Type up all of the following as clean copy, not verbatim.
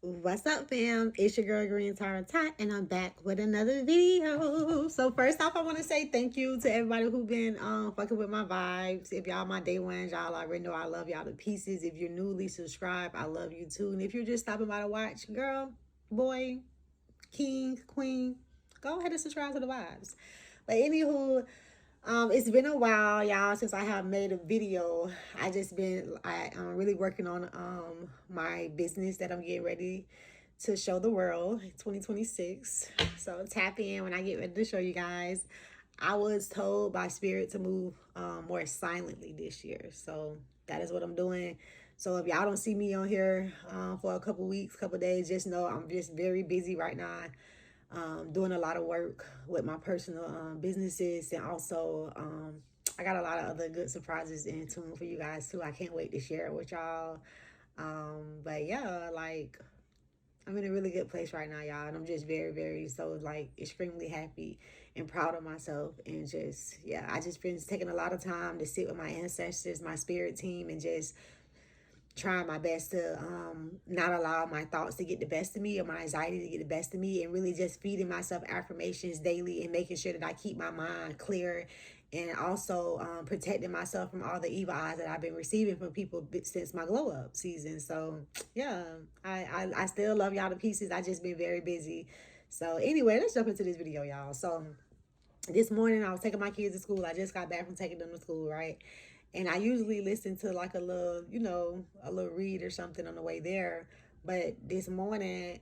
What's up, fam? It's your girl Green Tara Tot, and I'm back with another video. So first off, I want to say thank you to everybody who been fucking with my vibes. If y'all my day ones, y'all already know I love y'all to pieces. If you're newly subscribed, I love you too. And if you're just stopping by to watch, girl, boy, king, queen, go ahead and subscribe to the vibes. But anywho, it's been a while, y'all, since I have made a video. I'm really working on my business that I'm getting ready to show the world 2026. So tap in when I get ready to show you guys. I was told by spirit to move more silently this year. So that is what I'm doing. So if y'all don't see me on here for a couple weeks, couple days, just know I'm just very busy right now, doing a lot of work with my personal businesses, and also I got a lot of other good surprises in tune for you guys too. I can't wait to share it with y'all. But yeah, like I'm in a really good place right now, y'all, and I'm just very, very so like extremely happy and proud of myself. And just yeah, I just been taking a lot of time to sit with my ancestors, my spirit team, and just trying my best to not allow my thoughts to get the best of me or my anxiety to get the best of me, and really just feeding myself affirmations daily and making sure that I keep my mind clear, and also protecting myself from all the evil eyes that I've been receiving from people since my glow up season. So yeah, I still love y'all to pieces. I just been very busy. So anyway, let's jump into this video, y'all. So this morning I was taking my kids to school. I just got back from taking them to school, right? And I usually listen to like a little, a little read or something on the way there. But this morning,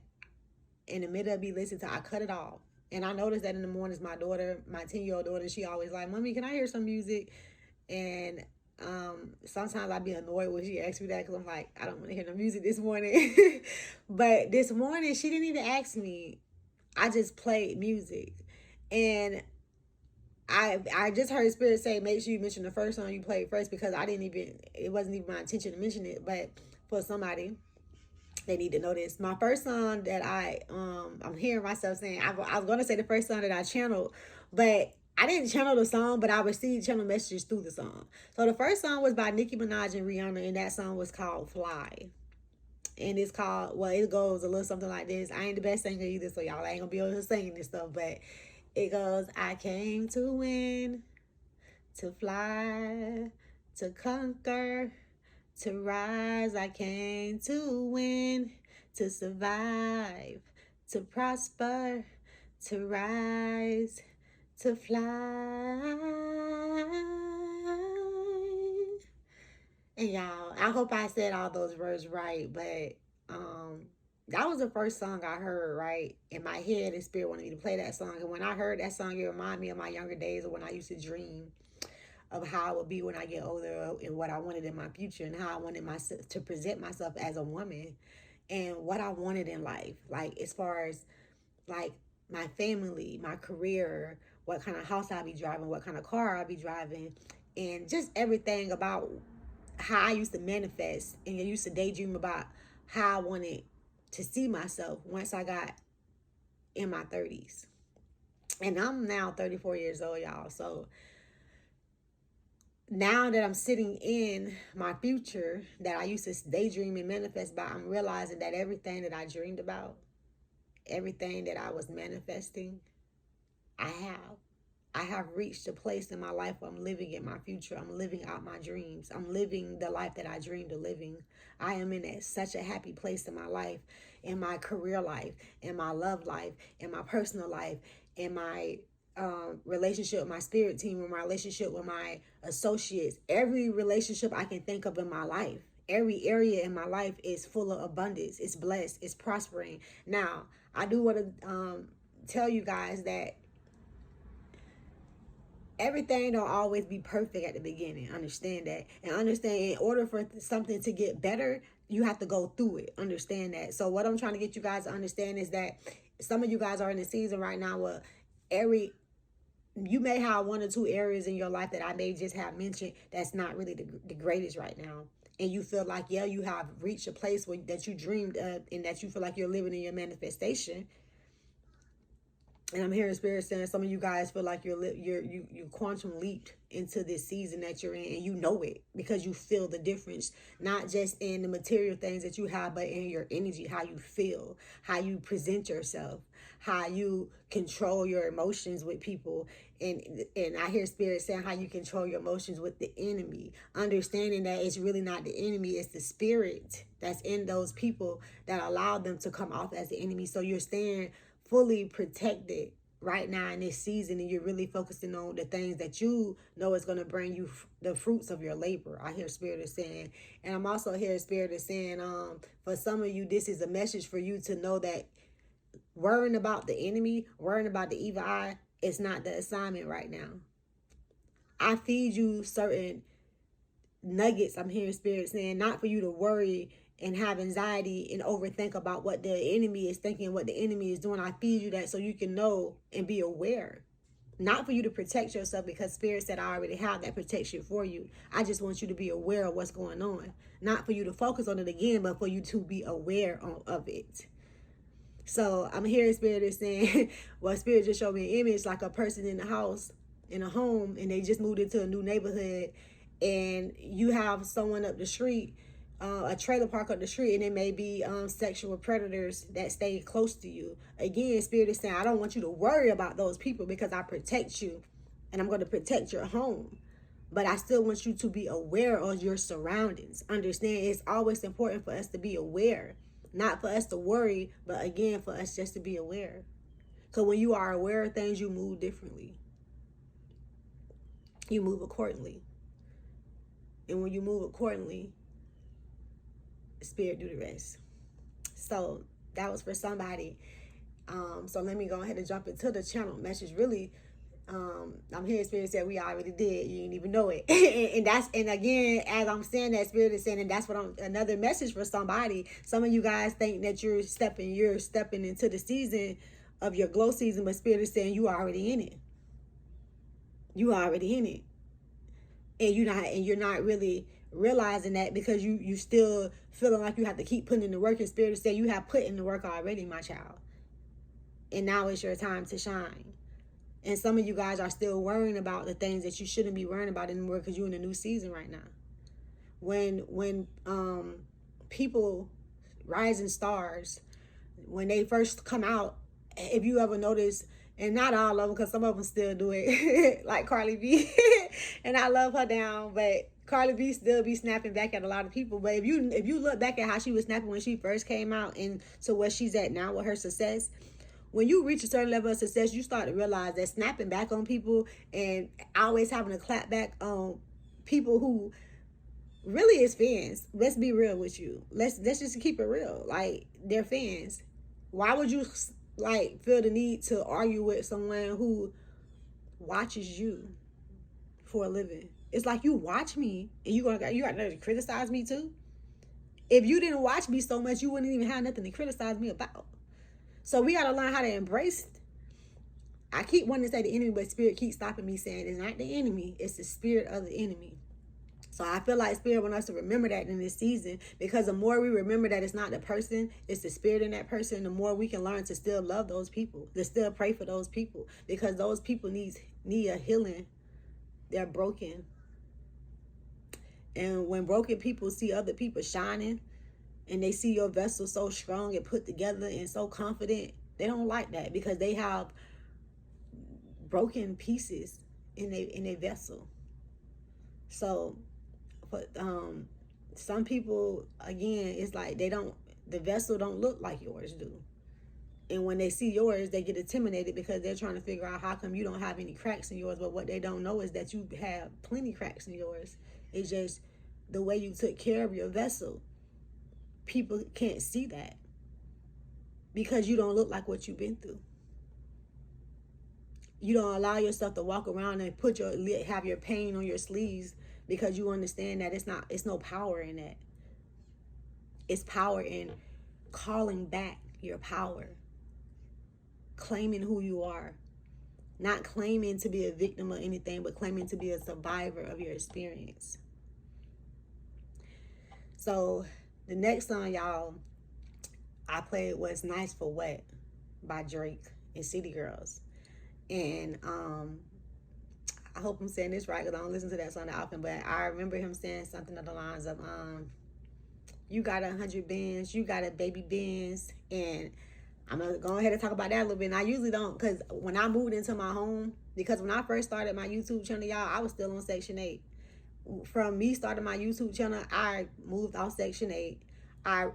in the middle of me listening to, I cut it off. And I noticed that in the mornings, my daughter, my 10-year-old daughter, she always like, Mommy, can I hear some music? And sometimes I'd be annoyed when she asks me that because I'm like, I don't want to hear no music this morning. But this morning, she didn't even ask me. I just played music. And I just heard Spirit say, make sure you mention the first song you played first, because it wasn't even my intention to mention it, but for somebody, they need to know this. My first song that I'm hearing myself saying, I was gonna say the first song that I channeled, but I didn't channel the song, but I received channel messages through the song. So the first song was by Nicki Minaj and Rihanna, and that song was called Fly. And it's called, well, it goes a little something like this. I ain't the best singer either, so y'all ain't gonna be able to sing this stuff, but it goes, I came to win, to fly, to conquer, to rise. I came to win, to survive, to prosper, to rise, to fly. And y'all, I hope I said all those words right, but that was the first song I heard, right? In my head, and Spirit wanted me to play that song. And when I heard that song, it reminded me of my younger days, of when I used to dream of how I would be when I get older, and what I wanted in my future, and how I wanted myself to present myself as a woman, and what I wanted in life. Like, as far as like my family, my career, what kind of house I'd be driving, what kind of car I'd be driving, and just everything about how I used to manifest and I used to daydream about how I wanted to see myself once I got in my 30s. And I'm now 34 years old, y'all. So now that I'm sitting in my future that I used to daydream and manifest about, I'm realizing that everything that I dreamed about, everything that I was manifesting, I have. I have reached a place in my life where I'm living in my future. I'm living out my dreams. I'm living the life that I dreamed of living. I am in such a happy place in my life, in my career life, in my love life, in my personal life, in my relationship with my spirit team, in my relationship with my associates. Every relationship I can think of in my life, every area in my life is full of abundance. It's blessed. It's prospering. Now, I do want to tell you guys that everything don't always be perfect at the beginning. Understand that. And understand, in order for something to get better, you have to go through it. Understand that. So what I'm trying to get you guys to understand is that some of you guys are in a season right now where you may have one or two areas in your life that I may just have mentioned that's not really the greatest right now. And you feel like, yeah, you have reached a place that you dreamed of, and that you feel like you're living in your manifestation. And I'm hearing Spirit saying some of you guys feel like you quantum leaped into this season that you're in, and you know it because you feel the difference, not just in the material things that you have, but in your energy, how you feel, how you present yourself, how you control your emotions with people. And I hear Spirit saying how you control your emotions with the enemy, understanding that it's really not the enemy, it's the spirit that's in those people that allow them to come off as the enemy. So you're staying fully protected right now in this season, and you're really focusing on the things that you know is going to bring you the fruits of your labor. I hear Spirit is saying, and I'm also hearing Spirit is saying, for some of you, this is a message for you to know that worrying about the enemy, worrying about the evil eye, is not the assignment right now. I feed you certain nuggets. I'm hearing Spirit saying, not for you to worry and have anxiety and overthink about what the enemy is thinking, what the enemy is doing. I feed you that so you can know and be aware. Not for you to protect yourself, because Spirit said I already have that protection for you. I just want you to be aware of what's going on. Not for you to focus on it again, but for you to be aware of it. So I'm hearing Spirit is saying, well, Spirit just showed me an image like a person in the house, in a home, and they just moved into a new neighborhood, and you have someone up the street, a trailer park up the street, and it may be sexual predators that stay close to you. Again, Spirit is saying, I don't want you to worry about those people because I protect you, and I'm going to protect your home. But I still want you to be aware of your surroundings. Understand, it's always important for us to be aware. Not for us to worry, but again, for us just to be aware. Because when you are aware of things, you move differently. You move accordingly. And when you move accordingly, the Spirit do the rest. So that was for somebody. So let me go ahead and jump into the channel message. Really, I'm hearing Spirit say we already did. You didn't even know it. and again, as I'm saying that, Spirit is saying, and that's what another message for somebody. Some of you guys think that you're stepping into the season of your glow season, but Spirit is saying you are already in it. You are already in it. And you're not really realizing that because you still feeling like you have to keep putting in the work. And Spirit is saying you have put in the work already, my child. And now it's your time to shine. And some of you guys are still worrying about the things that you shouldn't be worrying about anymore because you're in a new season right now. When people, rising stars, when they first come out, if you ever notice, and not all of them, because some of them still do it, like Carly B, and I love her down, but Carly B still be snapping back at a lot of people. But if you look back at how she was snapping when she first came out and to where she's at now with her success, when you reach a certain level of success, you start to realize that snapping back on people and always having to clap back on people who really is fans. Let's be real with you. Let's just keep it real. Like, they're fans. Why would you feel the need to argue with someone who watches you for a living? It's like, you watch me and you got to criticize me too. If you didn't watch me so much, you wouldn't even have nothing to criticize me about. So we got to learn how to embrace. I keep wanting to say the enemy, but Spirit keeps stopping me saying it's not the enemy. It's the spirit of the enemy. So I feel like Spirit wants us to remember that in this season, because the more we remember that it's not the person, it's the spirit in that person, the more we can learn to still love those people, to still pray for those people, because those people need a healing. They're broken. And when broken people see other people shining, and they see your vessel so strong and put together and so confident, they don't like that because they have broken pieces in their vessel. So, but some people, again, it's like the vessel don't look like yours do. And when they see yours, they get intimidated because they're trying to figure out how come you don't have any cracks in yours. But what they don't know is that you have plenty cracks in yours. It's just the way you took care of your vessel. People can't see that because you don't look like what you've been through. You don't allow yourself to walk around and have your pain on your sleeves because you understand that it's no power in that. It's power in calling back your power, claiming who you are, not claiming to be a victim of anything, but claiming to be a survivor of your experience. So the next song, y'all, I played was Nice for What by Drake and City Girls. And I hope I'm saying this right because I don't listen to that song that often, but I remember him saying something along the lines of, you got 100 bands, you got a baby Benz, and I'm going to go ahead and talk about that a little bit. And I usually don't, because when I moved into my home, because when I first started my YouTube channel, y'all, I was still on Section 8. From me starting my YouTube channel, I moved off Section 8. I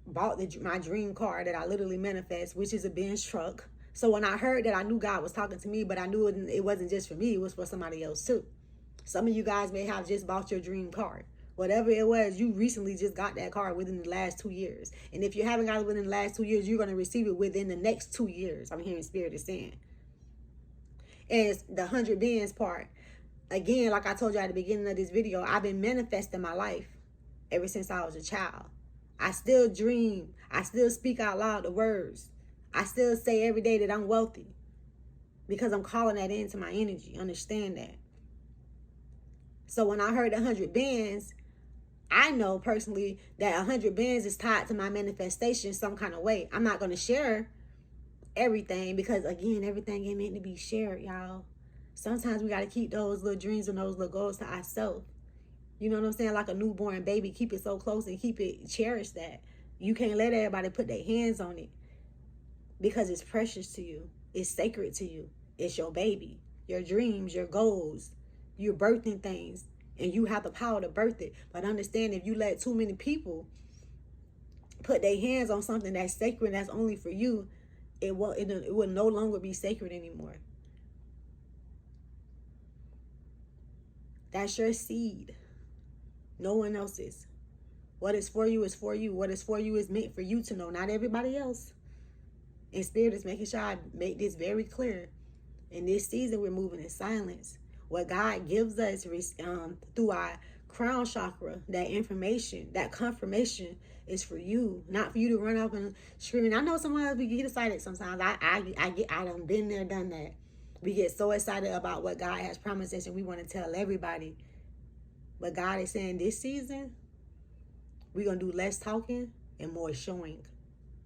bought my dream car that I literally manifest, which is a Benz truck. So when I heard that, I knew God was talking to me, but I knew it wasn't just for me, it was for somebody else too. Some of you guys may have just bought your dream car. Whatever it was, you recently just got that car within the last 2 years. And if you haven't got it within the last 2 years, you're going to receive it within the next 2 years. I'm hearing Spirit is saying. And it's the 100 bands part. Again, like I told you at the beginning of this video, I've been manifesting my life ever since I was a child. I still dream. I still speak out loud the words. I still say every day that I'm wealthy because I'm calling that into my energy. Understand that. So when I heard 100 bands, I know personally that 100 bands is tied to my manifestation some kind of way. I'm not going to share everything because, again, everything ain't meant to be shared, y'all. Sometimes we got to keep those little dreams and those little goals to ourselves. You know what I'm saying? Like a newborn baby, keep it so close and keep it, cherish that. You can't let everybody put their hands on it because it's precious to you. It's sacred to you. It's your baby, your dreams, your goals. You're birthing things and you have the power to birth it. But understand, if you let too many people put their hands on something that's sacred, that's only for you, it will no longer be sacred anymore. That's your seed. No one else's. What is for you is for you. What is for you is meant for you to know, not everybody else. And Spirit is making sure I make this very clear. In this season, we're moving in silence. What God gives us through our crown chakra, that information, that confirmation is for you, not for you to run up and scream. I know someone else, we get excited sometimes. I done been there, done that. We get so excited about what God has promised us and we want to tell everybody. But God is saying this season, we're going to do less talking and more showing.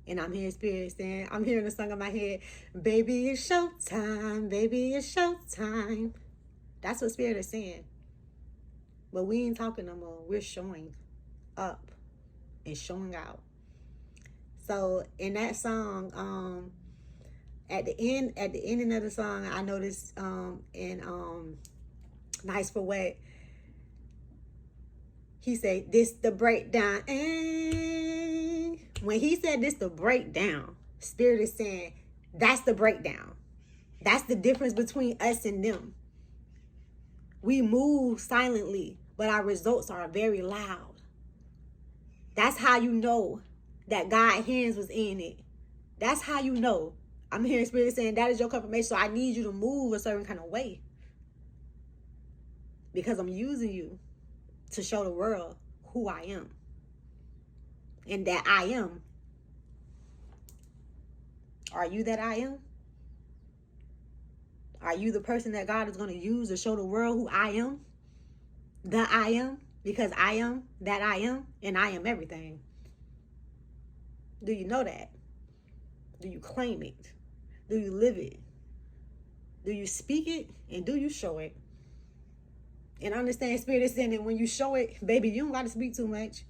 And I'm hearing Spirit saying, I'm hearing the song in my head, baby, it's showtime, baby, it's showtime. That's what Spirit is saying. But we ain't talking no more. We're showing up and showing out. So in that song, at the ending of the song, I noticed in Nice for What, he said, this the breakdown. And when he said this the breakdown, Spirit is saying, that's the breakdown. That's the difference between us and them. We move silently, but our results are very loud. That's how you know that God's hands was in it. That's how you know. I'm hearing Spirit saying that is your confirmation. So I need you to move a certain kind of way. Because I'm using you to show the world who I am. And that I am. Are you that I am? Are you the person that God is going to use to show the world who I am? The I am? Because I am that I am, and I am everything. Do you know that? Do you claim it? Do you live it? Do you speak it? And do you show it? And understand, Spirit is saying that when you show it, baby, you don't got to speak too much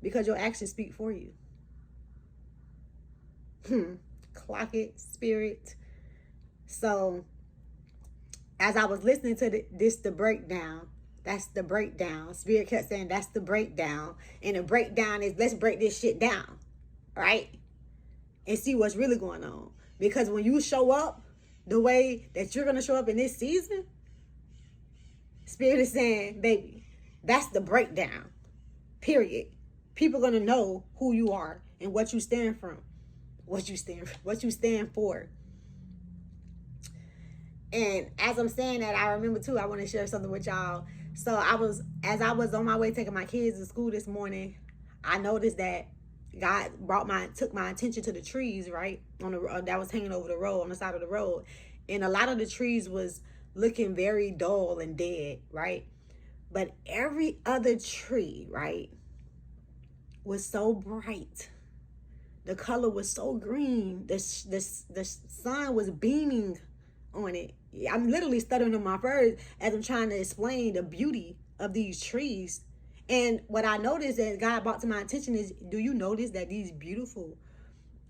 because your actions speak for you. Clock it, Spirit. So, as I was listening to the breakdown, that's the breakdown. Spirit kept saying, that's the breakdown. And the breakdown is, let's break this shit down, right? And see what's really going on. Because when you show up the way that you're going to show up in this season, Spirit is saying, baby, that's the breakdown, period. People are going to know who you are and what you stand for, what you stand for. And as I'm saying that, I remember too, I want to share something with y'all. So as I was on my way taking my kids to school this morning, I noticed that God took my attention to the trees, right? On the that was hanging over the road, on the side of the road. And a lot of the trees was looking very dull and dead, right? But every other tree, right, was so bright. The color was so green. The sun was beaming on it. I'm literally stuttering on my words as I'm trying to explain the beauty of these trees. And what I noticed that God brought to my attention is, do you notice that these beautiful,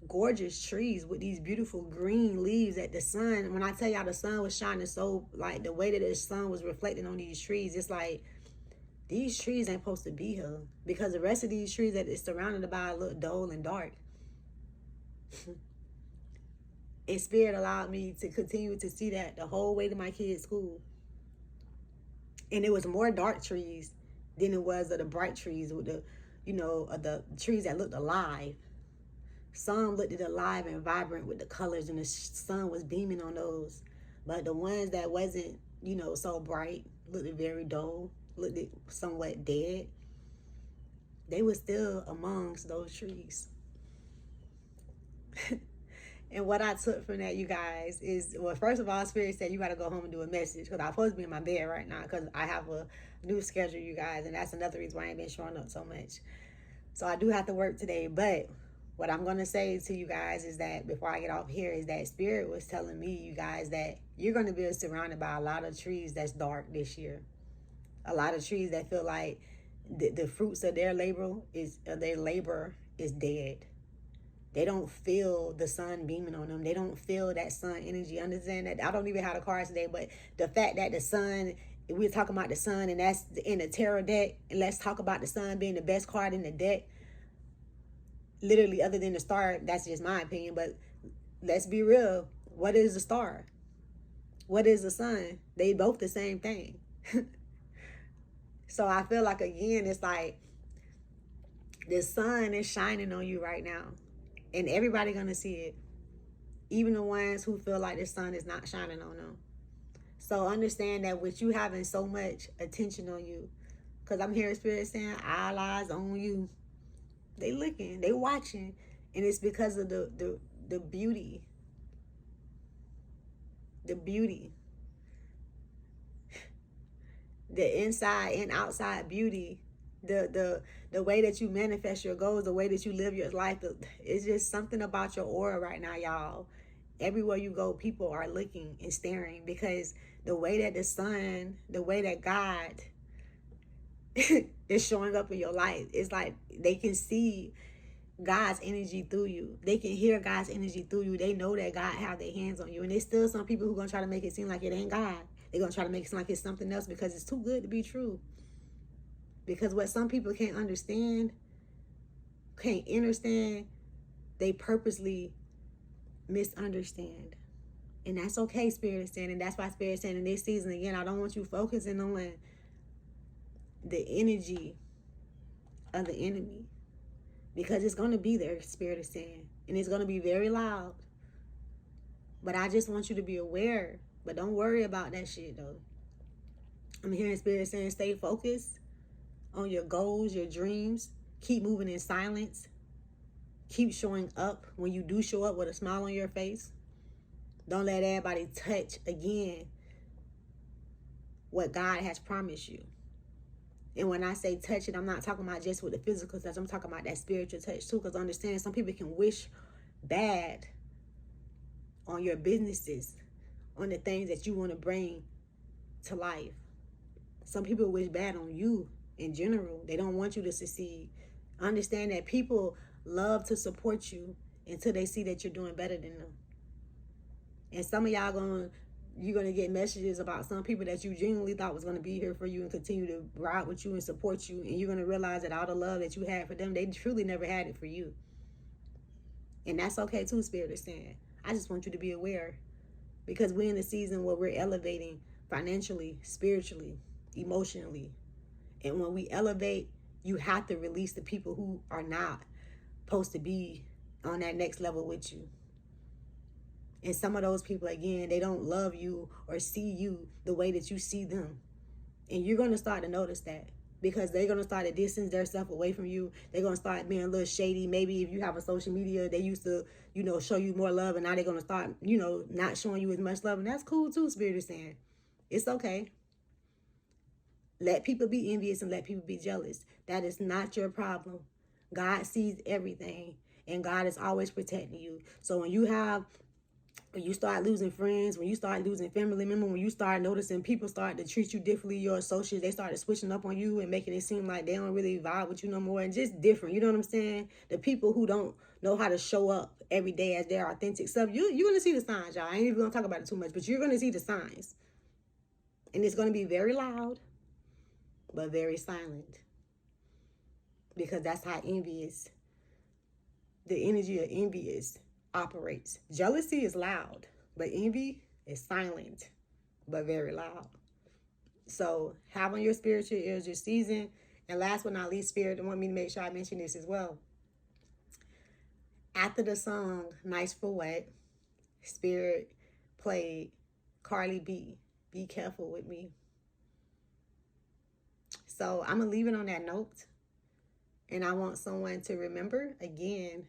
gorgeous trees with these beautiful green leaves, that the sun, when I tell y'all the sun was shining, so like the way that the sun was reflecting on these trees, it's like these trees ain't supposed to be here, because the rest of these trees that is surrounded by look dull and dark. And Spirit allowed me to continue to see that the whole way to my kids' school. And it was more dark trees than it was of the bright trees with the, of the trees that looked alive. Some looked alive and vibrant with the colors, and the sun was beaming on those. But the ones that wasn't, so bright, looked very dull, looked somewhat dead. They were still amongst those trees. And what I took from that, you guys, is, well, first of all, Spirit said you got to go home and do a message, because I'm supposed to be in my bed right now because I have a new schedule, you guys, and that's another reason why I ain't been showing up so much. So I do have to work today, but what I'm going to say to you guys is that before I get off here is that Spirit was telling me, you guys, that you're going to be surrounded by a lot of trees that's dark this year. A lot of trees that feel like the fruits of their labor is dead. They don't feel the sun beaming on them. They don't feel that sun energy. Understand that? I don't even have the cards today, but the fact that the sun, we're talking about the sun, and that's in the tarot deck, and let's talk about the sun being the best card in the deck. Literally, other than the star, that's just my opinion, but let's be real. What is the star? What is the sun? They both the same thing. So I feel like, again, it's like the sun is shining on you right now. And everybody gonna see it. Even the ones who feel like the sun is not shining on them. So understand that with you having so much attention on you, because I'm hearing Spirit saying, all eyes on you. They looking, they watching. And it's because of the beauty. The beauty. The inside and outside beauty. The way that you manifest your goals, the way that you live your life, it's just something about your aura right now, y'all. Everywhere you go, people are looking and staring, because the way that the sun, the way that God is showing up in your life, it's like they can see God's energy through you. They can hear God's energy through you. They know that God have their hands on you. And there's still some people who are going to try to make it seem like it ain't God. They're going to try to make it seem like it's something else, because it's too good to be true. Because what some people can't understand, can't understand, they purposely misunderstand. And that's okay, Spirit is saying. And that's why Spirit is saying in this season, again, I don't want you focusing on the energy of the enemy. Because it's going to be there, Spirit is saying. And it's going to be very loud. But I just want you to be aware. But don't worry about that shit, though. I'm hearing Spirit saying stay focused on your goals, your dreams. Keep moving in silence. Keep showing up when you do show up with a smile on your face. Don't let everybody touch, again, what God has promised you. And when I say touch it, I'm not talking about just with the physical touch. I'm talking about that spiritual touch too. Because understand, some people can wish bad on your businesses, on the things that you want to bring to life. Some people wish bad on you in general. They don't want you to succeed. Understand that people love to support you until they see that you're doing better than them. And some of y'all you're going to get messages about some people that you genuinely thought was going to be here for you and continue to ride with you and support you. And you're going to realize that all the love that you had for them, they truly never had it for you. And that's okay too, Spirit is saying. I just want you to be aware. Because we're in a season where we're elevating financially, spiritually, emotionally. And when we elevate, you have to release the people who are not supposed to be on that next level with you. And some of those people, again, they don't love you or see you the way that you see them. And you're going to start to notice that, because they're going to start to distance themselves away from you. They're going to start being a little shady. Maybe if you have a social media, they used to, show you more love, and now they're going to start, not showing you as much love. And that's cool too, Spirit is saying. It's okay. Let people be envious and let people be jealous. That is not your problem. God sees everything, and God is always protecting you. So when you have when you start losing friends, when you start losing family members, when you start noticing people start to treat you differently, your associates, they started switching up on you and making it seem like they don't really vibe with you no more, and just different, you know what I'm saying? The people who don't know how to show up every day as their authentic self, you're going to see the signs, y'all. I ain't even going to talk about it too much, but you're going to see the signs. And it's going to be very loud, but very silent. Because that's how envious, the energy of envious operates. Jealousy is loud, but envy is silent, but very loud. So have on your spiritual ears this season. And last but not least, Spirit want me to make sure I mention this as well. After the song Nice for What, Spirit played Cardi B, Be Careful With Me. So I'm going to leave it on that note. And I want someone to remember, again,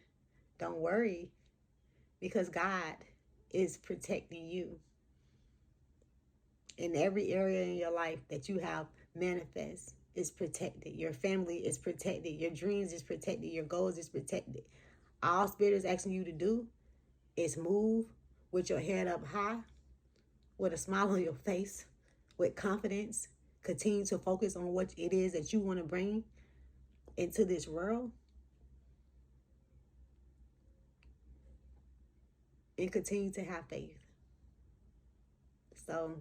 don't worry, because God is protecting you. In every area in your life that you have manifest is protected. Your family is protected. Your dreams is protected. Your goals is protected. All Spirit is asking you to do is move with your head up high, with a smile on your face, with confidence. Continue to focus on what it is that you want to bring into this world. And continue to have faith. So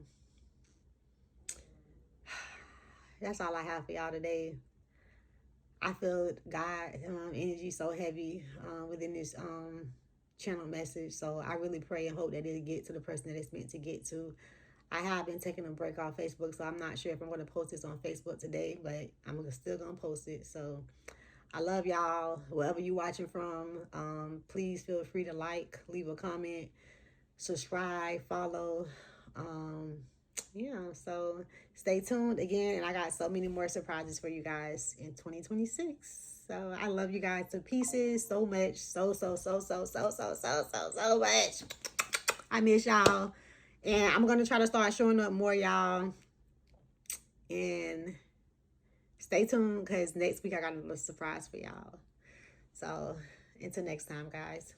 that's all I have for y'all today. I feel God energy so heavy within this channel message. So I really pray and hope that it'll get to the person that it's meant to get to. I have been taking a break off Facebook, so I'm not sure if I'm going to post this on Facebook today, but I'm still going to post it. So I love y'all. Wherever you're watching from, please feel free to like, leave a comment, subscribe, follow. Yeah, so stay tuned again, and I got so many more surprises for you guys in 2026. So I love you guys to pieces so much, so much. I miss y'all, and I'm gonna try to start showing up more, y'all. And stay tuned, because next week I got a little surprise for y'all. So until next time, guys.